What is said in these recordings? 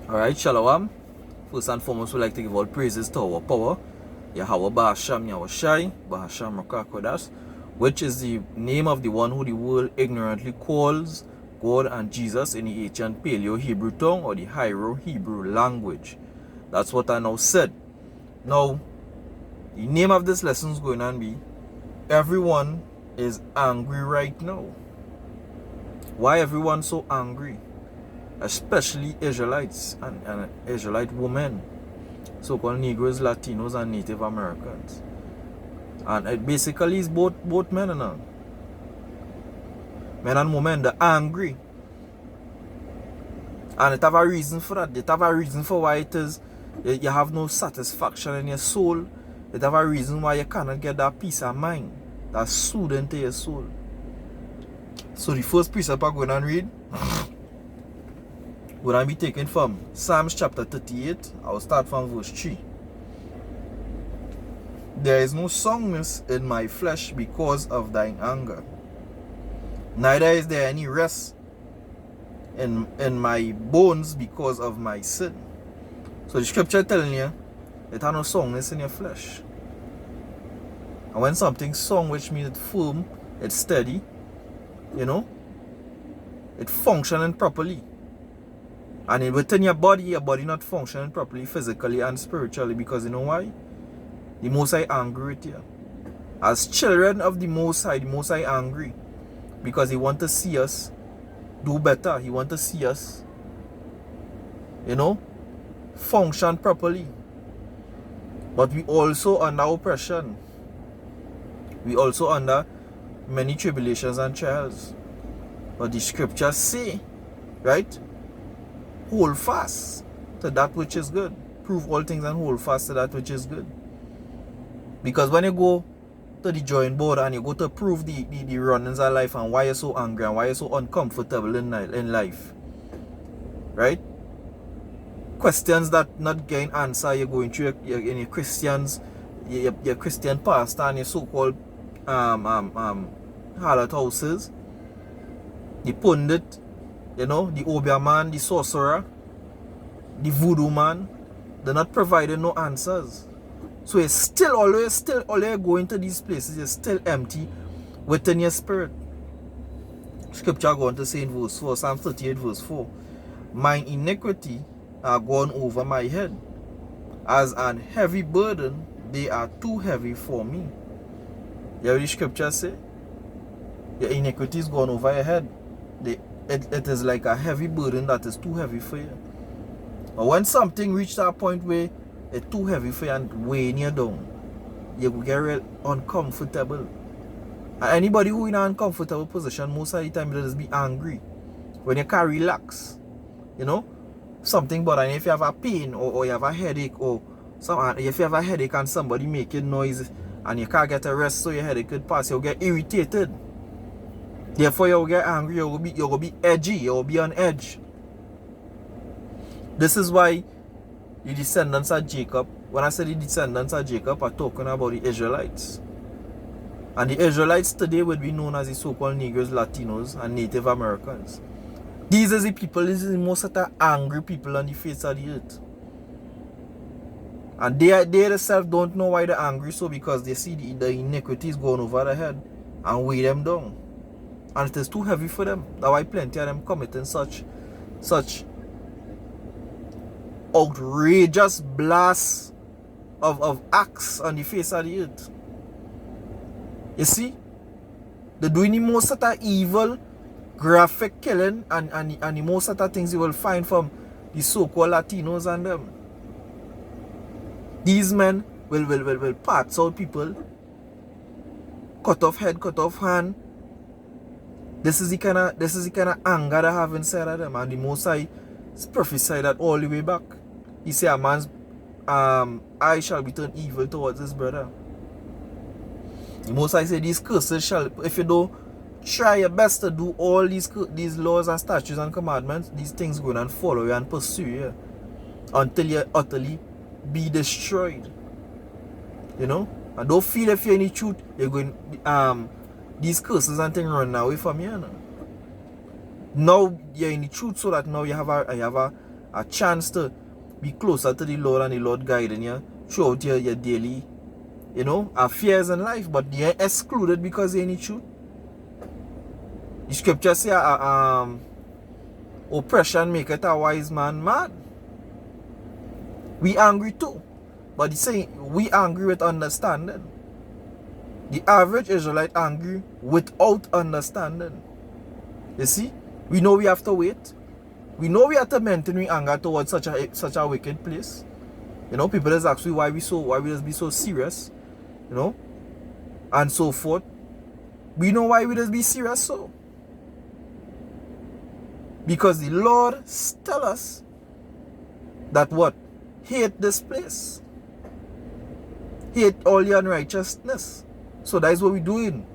Alright, Shalom. First and foremost, we'd like to give all praises to our power, Yahweh Bahasham Yahushai, Bahasham Rakakodas, which is the name of the one who the world ignorantly calls God and Jesus in the ancient Paleo Hebrew tongue or the Hiero Hebrew language. That's what I now said. Now, the name of this lesson is going to be Everyone is Angry Right Now. Why everyone so angry? Especially Israelites and Israelite women, so-called Negroes, Latinos, and Native Americans. And it basically is both men and all. Men and women, they're angry. And it have a reason for that. It have a reason for why it is you have no satisfaction in your soul. It have a reason why you cannot get that peace of mind, that soothing to your soul. So the first precept I'm going to read would I be taken from Psalms chapter 38. I will start from verse 3. There is no songness in my flesh because of thine anger, neither is there any rest in my bones because of my sin. So the scripture telling you, it has no songness in your flesh. And when something song, which means it's firm, it's steady, you know, it functioning properly. And within your body not functioning properly physically and spiritually, because you know why? The Most High angry with you. As children of the Most High angry because he want to see us do better. He want to see us, you know, function properly. But we also under oppression. We also under many tribulations and trials. But the scriptures say, right? Hold fast to that which is good. Prove all things and hold fast to that which is good. Because when you go to the drawing board and you go to prove the runnings of life and why you're so angry and why you're so uncomfortable in life, right? Questions that not getting answer, you're going through in your Christians, your Christian pastor and your so-called harlot houses, the pundit, you know, the Obia man, the sorcerer, the voodoo man, they're not providing no answers. So it's still always going to these places, you're still empty within your spirit. Scripture going to say in verse 4, Psalm 38 verse 4, mine iniquity are gone over my head. As an heavy burden, they are too heavy for me. You hear what the scripture say? Your iniquity is gone over your head. It is like a heavy burden that is too heavy for you. But when something reaches that point where it's too heavy for you and weighing you down, you will get real uncomfortable. And anybody who in an uncomfortable position, most of the time, will just be angry. When you can't relax, you know, something bothering you, if you have a pain or you have a headache, or if you have a headache and somebody making noise and you can't get a rest so your headache could pass, you'll get irritated. Therefore, you'll get angry, you'll be edgy, you'll be on edge. This is why the descendants of Jacob, when I say the descendants of Jacob, I'm talking about the Israelites. And the Israelites today would be known as the so-called Negroes, Latinos, and Native Americans. These are the people, these are the most angry people on the face of the earth. And they themselves don't know why they're angry, so because they see the iniquities going over their head and weigh them down. And it is too heavy for them. That's why plenty of them committing such outrageous blasts of acts on the face of the earth. You see? They're doing the most of the evil, graphic killing and the most of the things you will find from the so-called Latinos and them. These men will parts out people, cut off head, cut off hand. This is the kind of anger they have inside of them, and the Most High prophesied that all the way back. He said, a man's eye shall be turned evil towards his brother. The Most High said, these curses shall, if you don't try your best to do all these laws and statutes and commandments, these things go and follow you and pursue you until you utterly be destroyed. You know? And don't feel if you're in the truth, you're going these curses and things run away from you. Now you're in the truth, so that now you have a chance to be closer to the Lord and the Lord guiding you throughout your daily, affairs in life, but they're excluded because they need truth. The scripture say oppression maketh a wise man mad. We angry too, but he's saying we angry with understanding. The average Israelite angry without understanding. You see, we know we have to wait. We know we have to maintain we anger towards such a wicked place. People just ask me why we just be so serious, and so forth. We know why we just be serious so. Because the Lord tell us that what? Hate this place. Hate all your unrighteousness. So that is what we're doing.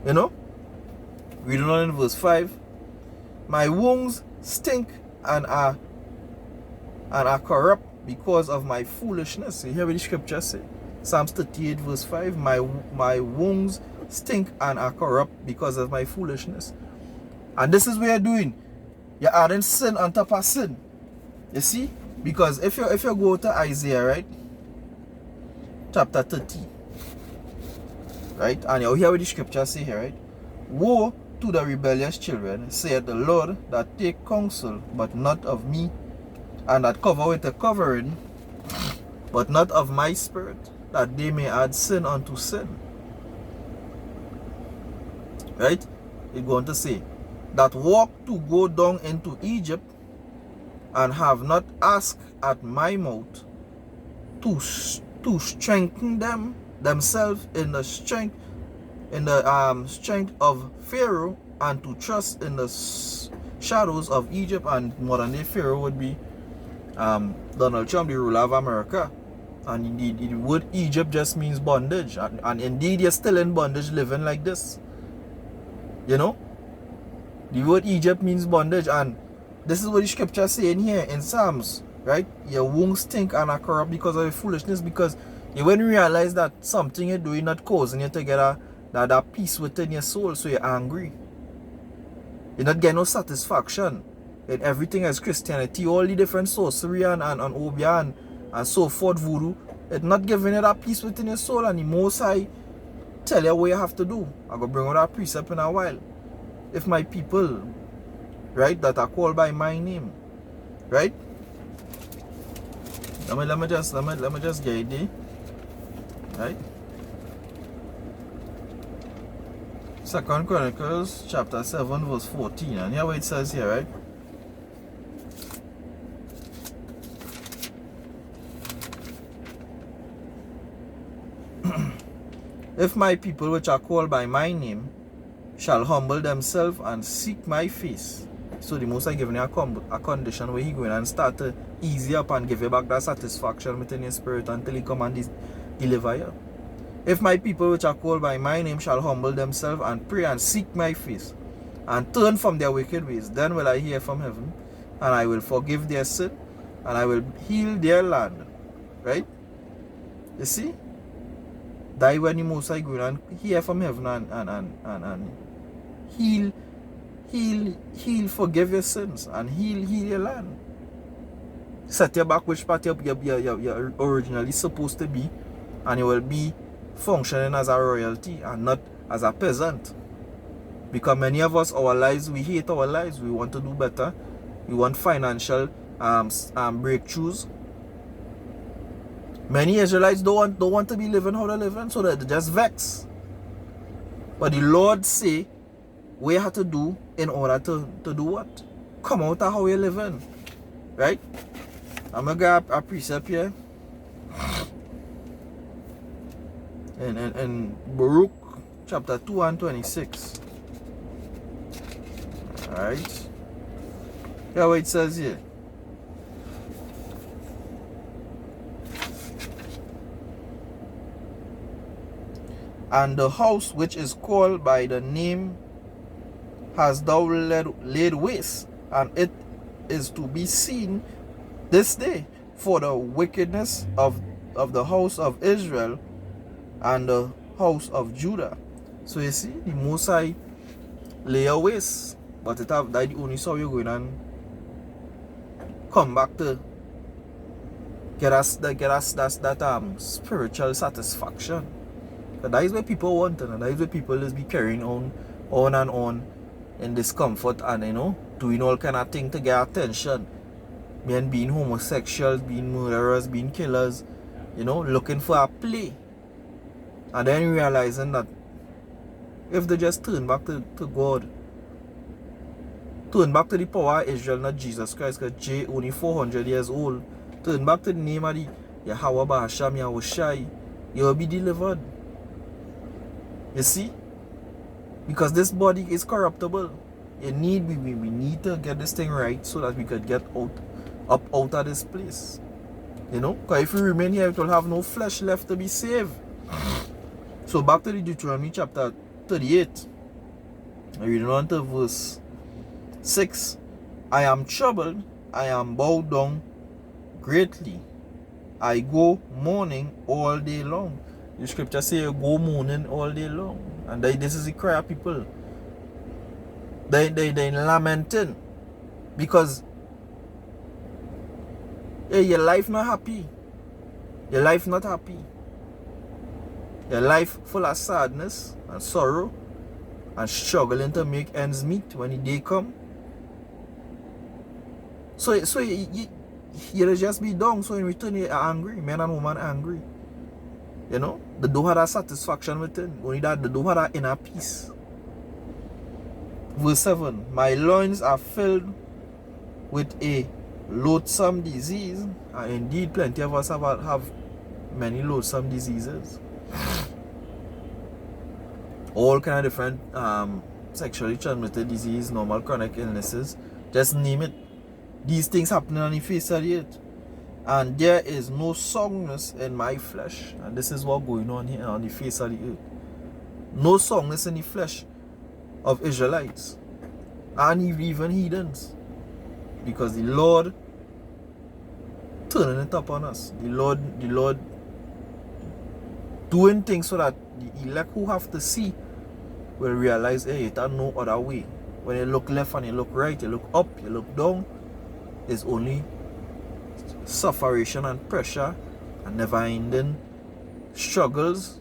Reading on in verse 5. My wounds stink and are corrupt because of my foolishness. You hear what the scripture say? Psalms 38 verse 5. My wounds stink and are corrupt because of my foolishness. And this is what you're doing. You're adding sin on top of sin. You see? Because if you go to Isaiah, right? Chapter 30. Right? And you hear what the scripture say here, right? Woe to the rebellious children, saith the Lord, that take counsel, but not of me, and that cover with a covering, but not of my spirit, that they may add sin unto sin. Right? It's going to say, that walk to go down into Egypt, and have not asked at my mouth to strengthen themselves in the strength of Pharaoh, and to trust in the shadows of Egypt. And modern day Pharaoh would be Donald Trump, the ruler of America. And indeed, the word Egypt just means bondage, and indeed you're still in bondage living like this. The word Egypt means bondage, and this is what the scripture is saying here in Psalms, right? Your wounds stink and are corrupt because of your foolishness, because when you realize that something you're doing not causing you to get that peace within your soul, so you're angry. You're not getting no satisfaction in everything as Christianity, all the different sorcery and obia and so forth, voodoo. It's not giving you that peace within your soul, and the Most High tell you what you have to do. I'm going to bring out that precept in a while. If my people, right, that are called by my name, right? Let me just get it there, right? 2 Chronicles chapter 7 verse 14, and here what it says here, right? If my people which are called by my name shall humble themselves and seek my face. So the Most High giving you a condition where he going and start to ease you up and give you back that satisfaction within your spirit until he come and deliver you. If my people which are called by my name shall humble themselves and pray and seek my face and turn from their wicked ways, then will I hear from heaven, and I will forgive their sin, and I will heal their land. Right? You see? That when the Most High go and hear from heaven and heal, forgive your sins, and heal your land. Set you back which part you're originally supposed to be, and you will be functioning as a royalty and not as a peasant. Because many of us, our lives, we hate our lives. We want to do better. We want financial breakthroughs. Many Israelites don't want to be living how they're living, so they just vex. But the Lord say what you have to do in order to do what? Come out of how you're living. Right? I'm going to get a precept here. In Baruch chapter 2 and 26. Alright. Hear what it says here. And the house which is called by the name has thou laid waste, and it is to be seen this day for the wickedness of the house of Israel and the house of Judah. So you see, the Most High lay a waste, but it have that the only so you're going and come back to get us that spiritual satisfaction. But that is what people want, and that is what people just be carrying on and on in discomfort and doing all kind of things to get attention. Men being homosexuals, being murderers, being killers, looking for a play. And then realizing that if they just turn back to God, turn back to the power of Israel, not Jesus Christ, because J only 400 years old, turn back to the name of the Yahweh Bahasham Yahushai, you will be delivered. You see? Because this body is corruptible. We need to get this thing right so that we could get up out of this place. Because if we remain here, it will have no flesh left to be saved. So back to the Deuteronomy chapter 38. I read on to verse 6. I am troubled, I am bowed down greatly. I go mourning all day long. The scripture says you go mourning all day long. And this is the cry of people. They lamenting. Because your life not happy. Your life not happy. Your life full of sadness and sorrow and struggling to make ends meet when the day come. So you just be down. So in return you are angry. Men and women are angry. They don't have that satisfaction within. Only that they don't have that inner peace. Verse 7. My loins are filled with a loathsome disease. And indeed plenty of us have many loathsome diseases. All kind of different sexually transmitted disease, normal chronic illnesses. Just name it. These things happening on the face of the earth. And there is no songness in my flesh. And this is what going on here on the face of the earth. No songness in the flesh of Israelites. And even heathens. Because the Lord turning it up on us. The Lord doing things so that the elect who have to see will realize, hey, it ain't no other way. When you look left and you look right, you look up, you look down, it's only sufferation and pressure and never-ending struggles.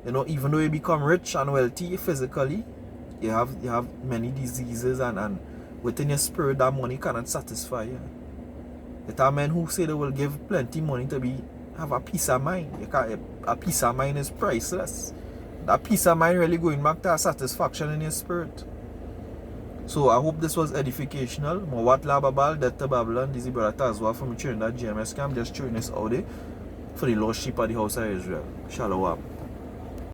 Even though you become rich and wealthy physically, you have many diseases and within your spirit that money cannot satisfy you. There are men who say they will give plenty money to have a peace of mind. A peace of mind is priceless. That peace of mind really going back to a satisfaction in your spirit. So I hope this was educational. Mawat la babal, Death to Babylon, Dizzy Brother Tazwa from Trinidad GMS camp. Just showing this out there for the lost sheep of the house of Israel. Shalom.